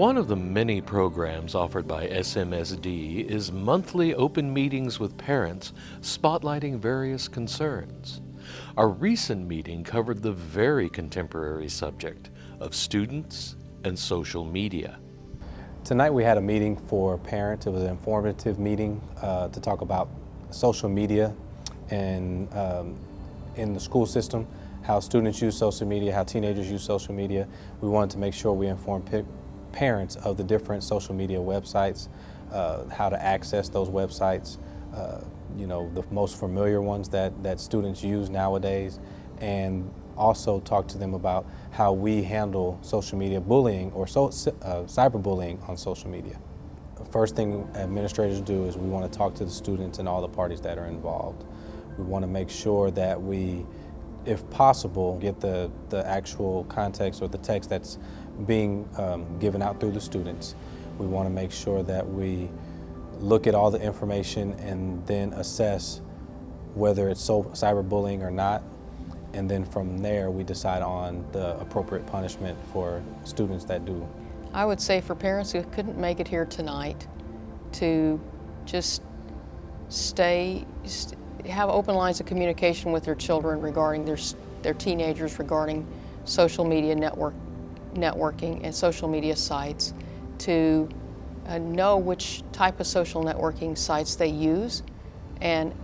One of the many programs offered by SMSD is monthly open meetings with parents spotlighting various concerns. A recent meeting covered the very contemporary subject of students and social media. Tonight we had a meeting for parents. It was an informative meeting to talk about social media and in the school system, how students use social media, how teenagers use social media. We wanted to make sure we informed parents of the different social media websites, how to access those websites, the most familiar ones that students use nowadays, and also talk to them about how we handle social media bullying or cyberbullying on social media. The first thing administrators do is we want to talk to the students and all the parties that are involved. We want to make sure that we, if possible, get the actual context or the text that's being given out through the students. We want to make sure that we look at all the information and then assess whether it's cyberbullying or not, and then from there we decide on the appropriate punishment for students that do. I would say for parents who couldn't make it here tonight to just have open lines of communication with their children regarding their teenagers regarding social media networking and social media sites, to know which type of social networking sites they use and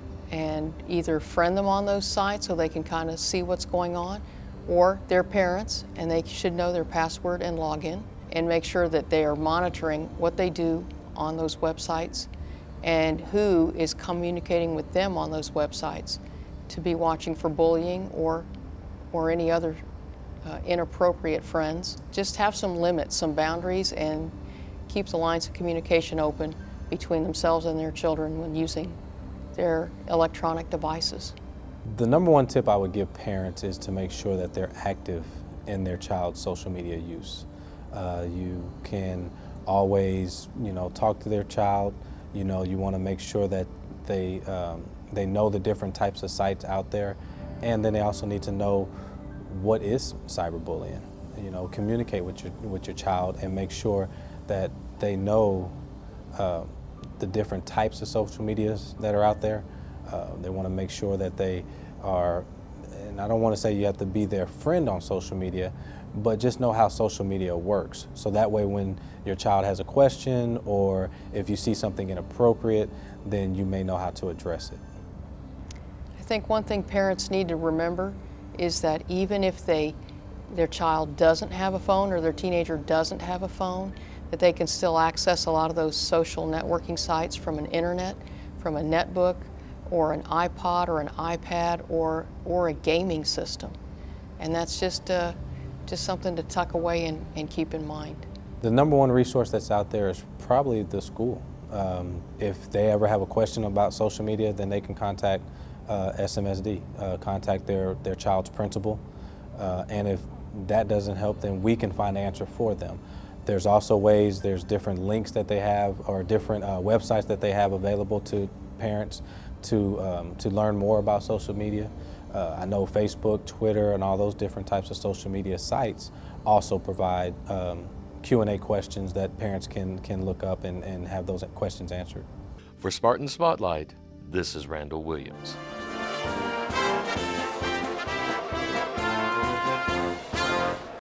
either friend them on those sites so they can kind of see what's going on, or their parents, and they should know their password and login, and make sure that they are monitoring what they do on those websites and who is communicating with them on those websites, to be watching for bullying or any other inappropriate friends. Just have some limits, some boundaries, and keep the lines of communication open between themselves and their children when using their electronic devices. The number one tip I would give parents is to make sure that they're active in their child's social media use. You can always, talk to their child. You want to make sure that they know the different types of sites out there, and then they also need to know what is cyberbullying. Communicate with your child and make sure that they know the different types of social medias that are out there. They want to make sure that they are, and I don't want to say you have to be their friend on social media, but just know how social media works. So that way when your child has a question or if you see something inappropriate, then you may know how to address it. I think one thing parents need to remember is that even if their child doesn't have a phone or their teenager doesn't have a phone, that they can still access a lot of those social networking sites from an internet, from a netbook, or an iPod or an iPad or a gaming system. And that's just something to tuck away and keep in mind. The number one resource that's out there is probably the school. If they ever have a question about social media, then they can contact SMSD, contact their child's principal, and if that doesn't help, then we can find an answer for them. There's also there's different links that they have, or different websites that they have available to parents to learn more about social media. I know Facebook, Twitter, and all those different types of social media sites also provide Q&A questions that parents can look up and have those questions answered. For Spartan Spotlight, this is Randall Williams.